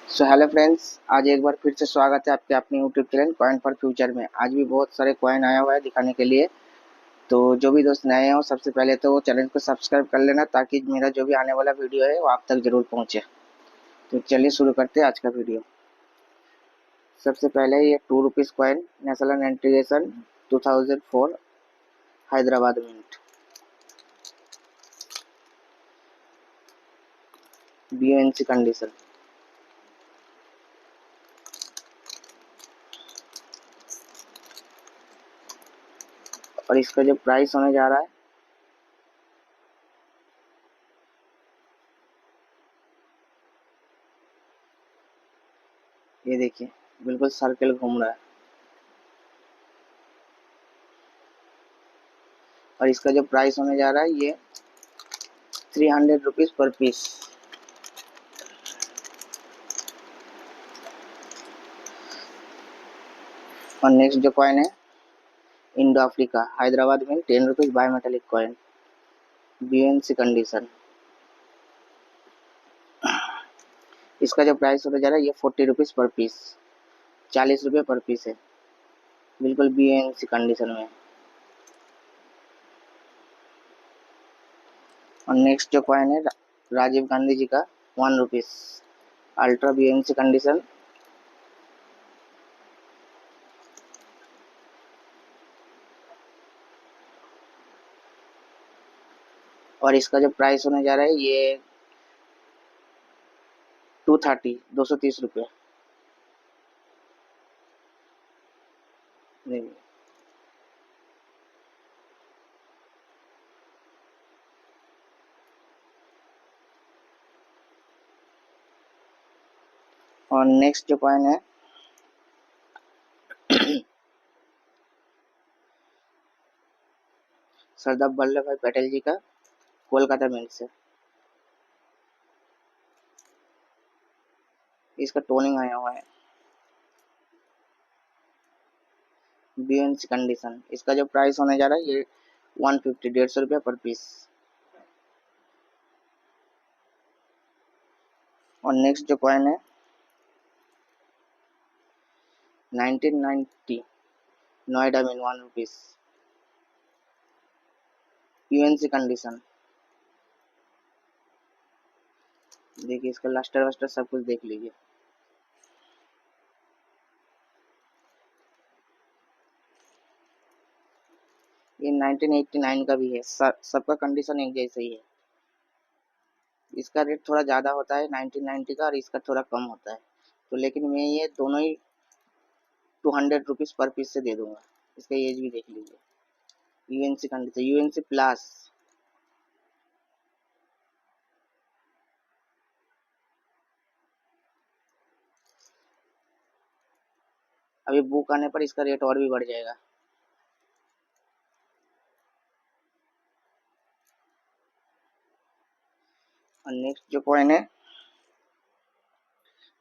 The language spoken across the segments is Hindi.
सो हेलो फ्रेंड्स, आज एक बार फिर से स्वागत है आपके अपने YouTube channel coin for future में। आज भी बहुत सारे कॉइन आया हुआ है दिखाने के लिए। तो जो भी दोस्त नए हो, सबसे पहले तो वो चैनल को सब्सक्राइब कर लेना ताकि मेरा जो भी आने वाला वीडियो है वो आप तक जरूर पहुंचे। तो चलिए शुरू करते हैं आज का वीडियो। सबसे पहले ये ₹2 coin, national integration 2004, Hyderabad mint, BNC condition. और इसका जो प्राइस होने जा रहा है, ये देखिए बिल्कुल सर्कल घूम रहा है। और इसका जो प्राइस होने जा रहा है ये ₹300 पर पीस। और नेक्स्ट जो कॉइन है, इंडो अफ्रीका हैदराबाद में ₹10 बायोमेटालिक कॉइन, BNC कंडीशन। इसका जो प्राइस होने जा रहा है ये ₹40 पर पीस, ₹40 पर पीस है, बिल्कुल BNC कंडीशन में। और नेक्स्ट जो कॉइन है राजीव गांधी जी का ₹1, अल्ट्रा BNC कंडीशन। और इसका जो प्राइस होने जा रहा है ये 230 नहीं। और नेक्स्ट जो कॉइन है सरदार वल्लभ भाई पटेल जी का कोलकाता मिंट से। इसका टोनिंग आया हुआ है, BNC कंडीशन। इसका जो प्राइस होने जा रहा है ये 150, ₹150 पर पीस। और नेक्स्ट जो कॉइन है 1990 नोएडा में ₹1, UNC कंडीशन। देखिए इसका लस्टर वस्टर सब कुछ देख लीजिए। ये 1989 का भी है, सबका कंडीशन एक जैसा ही है। इसका रेट थोड़ा ज़्यादा होता है 1990 का, और इसका थोड़ा कम होता है। तो लेकिन मैं ये दोनों ही ₹200 पर पीस से दे दूंगा। इसका एज भी देख लीजिए, UNC कंडीशन, UNC प्लस। अभी बुक आने पर इसका रेट और भी बढ़ जाएगा। और नेक्स्ट जो कॉइन है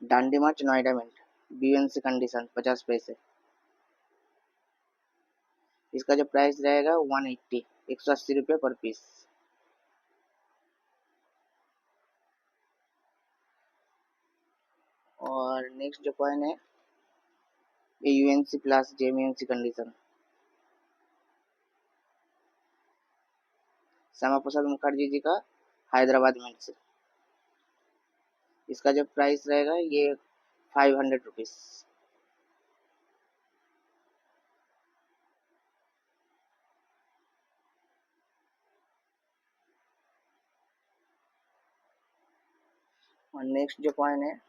डांडी मार्च नोएडा मिंट, BNC कंडीशन 50 पैसे। इसका जो प्राइस रहेगा 180, ₹180 पर पीस। और नेक्स्ट जो कॉइन है ये UNC plus JMUNC condition, Shyama Prasad Mukherjee ji का हैदराबाद मिंट से। इसका जो प्राइस रहेगा ये ₹500। और नेक्स्ट जो कॉइन है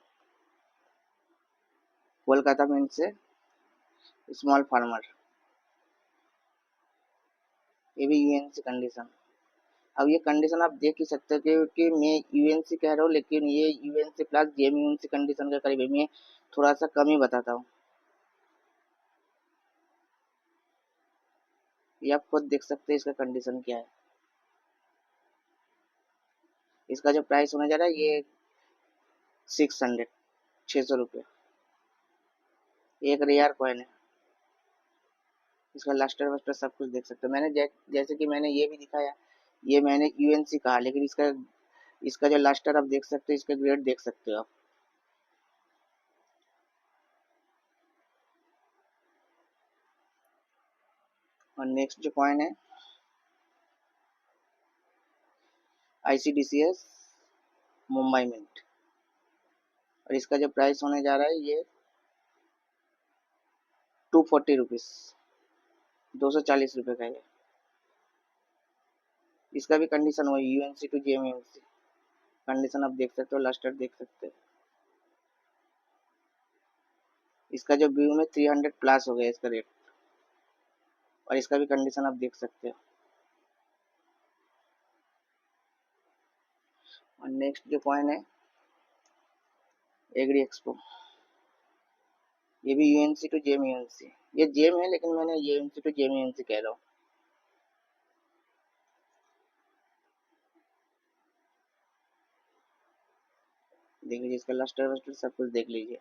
कोलकाता मिंट से स्मॉल फार्मर, ये भी UNC कंडीशन। अब ये कंडीशन आप देख ही सकते हो कि मैं UNC कह रहा हूँ, लेकिन ये UNC प्लस JMUNC कंडीशन के करीब है। मैं थोड़ा सा कम ही बताता हूँ, ये आप खुद देख सकते हैं इसका कंडीशन क्या है। इसका जो प्राइस होने जा रहा है ये 600, ₹600। एक रेयर कॉइन है, इसका लस्टर वस्टर सब कुछ देख सकते हो। मैंने जैसे कि मैंने ये भी दिखाया, ये मैंने UNC कहा, लेकिन इसका इसका जो लस्टर आप देख सकते हो, इसका ग्रेड देख सकते हो आप। और नेक्स्ट जो कॉइन है ICDCS मुंबई मिंट, और इसका जो प्राइस होने जा रहा है ये 240 रुपीज़, 240 रुपये का है। इसका भी कंडीशन वही UNC टू JMUNC कंडीशन आप देख सकते हो, लस्टर देख सकते हो। इसका जो व्यू में 300 प्लस हो गया इसका रेट, और इसका भी कंडीशन आप देख सकते हो। और नेक्स्ट जो कॉइन है एग्री एक्सपो, ये भी UNC टू JMUNC, ये जेम है लेकिन मैंने UNC टू JMUNC कह रहा हूँ। देख लीजिए इसका लस्टर वस्टर सब कुछ देख लीजिए।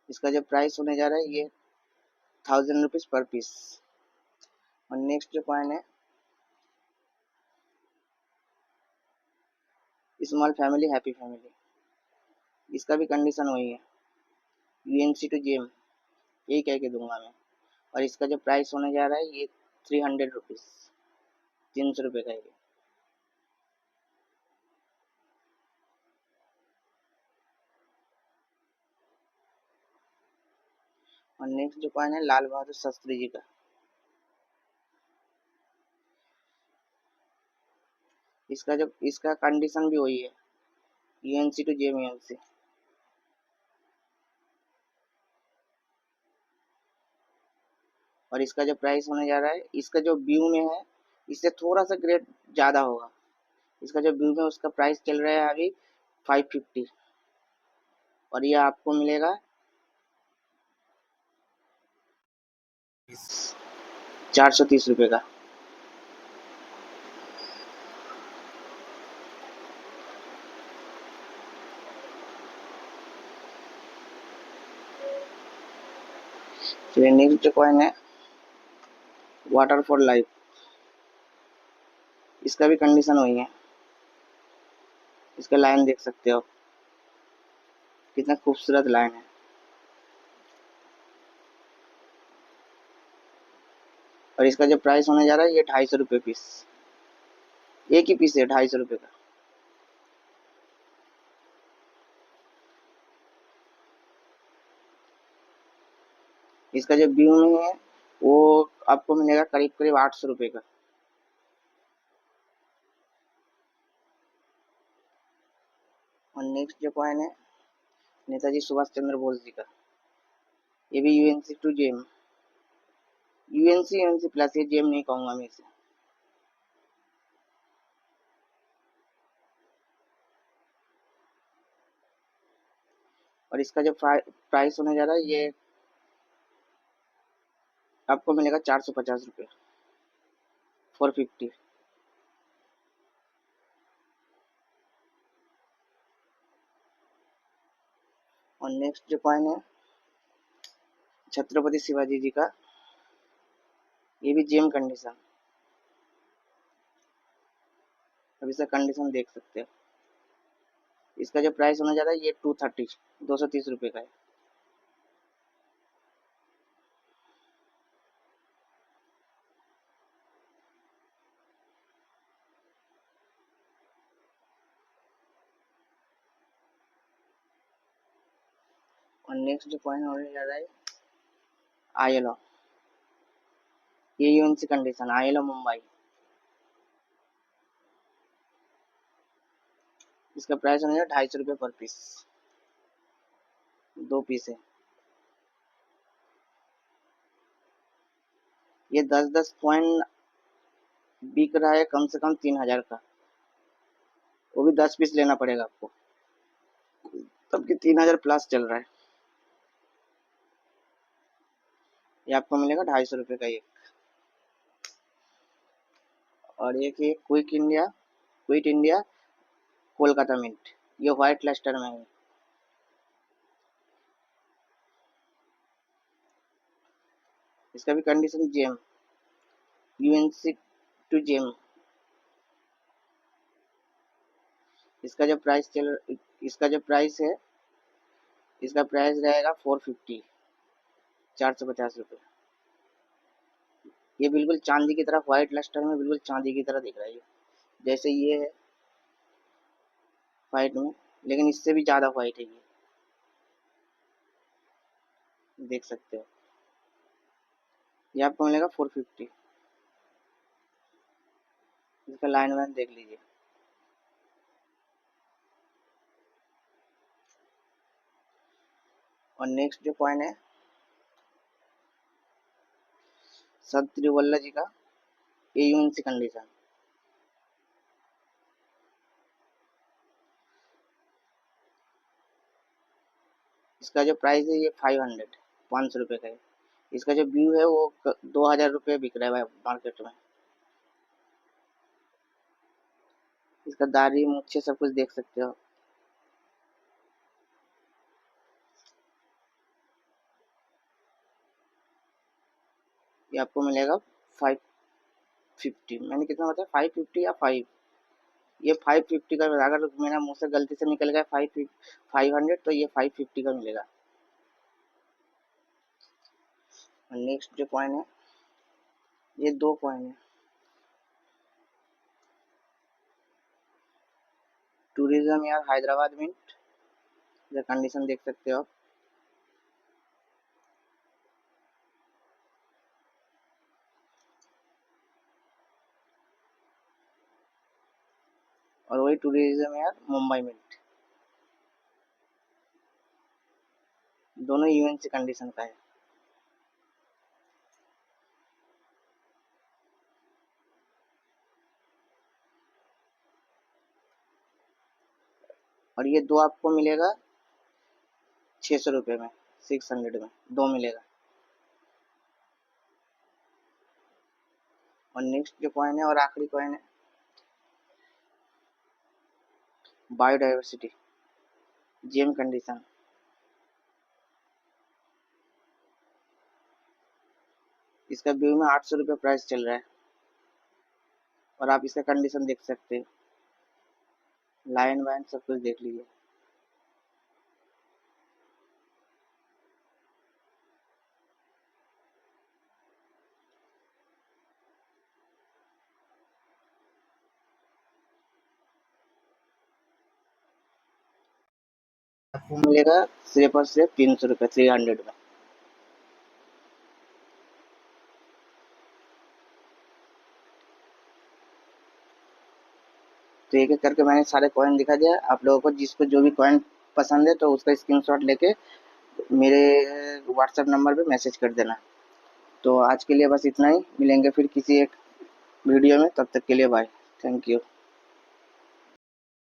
इसका जो प्राइस होने जा रहा है ये 1000 रुपीज़ पर पीस। और नेक्स्ट जो कॉइन है स्मॉल फैमिली हैप्पी फैमिली, इसका भी कंडीशन वही है UNC टू जेम, यही कह के दूंगा मैं। और इसका जो प्राइस होने जा रहा है ये 300 रुपीज़, 300 रुपये का है ये। और नेक्स्ट जो कॉइन है लाल बहादुर शास्त्री जी का, इसका कंडीशन भी वही है UNC टू JMUNC। और इसका जो प्राइस होने जा रहा है, इसका जो व्यू में है इससे थोड़ा सा ग्रेड ज़्यादा होगा। इसका जो व्यू में उसका प्राइस चल रहा है अभी 550, और ये आपको मिलेगा 430 रुपये का। फिर नेक्स्ट जो कॉइन है वाटर फॉर लाइफ, इसका भी कंडीशन वही है। इसका लाइन देख सकते हो कितना खूबसूरत लाइन है। और इसका जो प्राइस होने जा रहा है ये 250 रुपये पीस, एक ही पीस है 250 रुपये का। इसका जो व्यू में है वो आपको मिलेगा करीब करीब 800 रुपये का। और नेक्स्ट जो कॉइन है नेताजी सुभाष चंद्र बोस जी का, ये भी UNC to gem, UNC plus, ये जेम नहीं कहूँगा मैं इसे। और इसका जो प्राइस होने जा रहा है ये आपको मिलेगा 450 रुपये, 450। और नेक्स्ट जो कॉइन है छत्रपति शिवाजी जी का, ये भी जेम कंडीशन, अब इसका कंडीशन देख सकते हो। इसका जो प्राइस होने जा रहा है ये 230, 230 रुपये का है। और नेक्स्ट जो कॉइन होने जा रहा है ILO, ये UNC कंडीशन ILO मुंबई, इसका प्राइस होने जा रहा है 250 रुपये पर पीस, 2 पीस है। ये 10-10 कॉइन बिक रहा है कम से कम 3000 का, वो भी 10 पीस लेना पड़ेगा आपको, तब कि 3000 प्लस चल रहा है। ये आपको मिलेगा 250 रुपये का एक। और एक ये क्विट इंडिया कोलकाता मिंट, ये व्हाइट लस्टर में है। इसका भी condition gem, UNC to gem, इसका जो प्राइस इसका जो प्राइस है, इसका प्राइस रहेगा 450, 450 रुपये। ये बिल्कुल चांदी की तरह, व्हाइट लस्टर में बिल्कुल चांदी की तरह दिख रहा है, जैसे ये है व्हाइट में, लेकिन इससे भी ज़्यादा व्हाइट है ये, देख सकते हो। ये आपको मिलेगा 450। इसका लाइन वाइन देख लीजिए। और नेक्स्ट जो कॉइन है संत तिरुवल्लुवर जी का, ये यूएनसी कंडीशन। इसका जो प्राइस है ये 500 का है। इसका जो व्यू है वो 2000 रुपये बिक रहा है मार्केट में। इसका दाढ़ी मूछें सब कुछ देख सकते हो। ये आपको मिलेगा 550। मैंने कितना बताया, 550 या 5? ये 550 का। अगर मेरा मुंह से गलती से निकल गया 500, तो ये 550 का मिलेगा। नेक्स्ट जो कॉइन है, ये 2 कॉइन है। टूरिज्म यार हैदराबाद मिंट, ये कंडीशन देख सकते हो आप। और वही टूरिज्म यार मुंबई मिंट, दोनों यूएनसी कंडीशन का है। और ये दो आपको मिलेगा 600 रुपये में, 600 में 2 मिलेगा। और नेक्स्ट जो कॉइन है और आखिरी कॉइन है, बायोडाइवर्सिटी जेम कंडीशन। इसका व्यू में 800 रुपये प्राइस चल रहा है। और आप इसका कंडीशन देख सकते हैं, लाइन वाइन सब कुछ देख लीजिए। आपको मिलेगा सिर्फ और सिर्फ 300 रुपये, 300 में। तो एक एक करके मैंने सारे कॉइन दिखा दिया आप लोगों को। जिसको जो भी कॉइन पसंद है तो उसका स्क्रीनशॉट लेके मेरे व्हाट्सएप नंबर पे मैसेज कर देना। तो आज के लिए बस इतना ही, मिलेंगे फिर किसी एक वीडियो में, तब तक के लिए बाय, थैंक यू।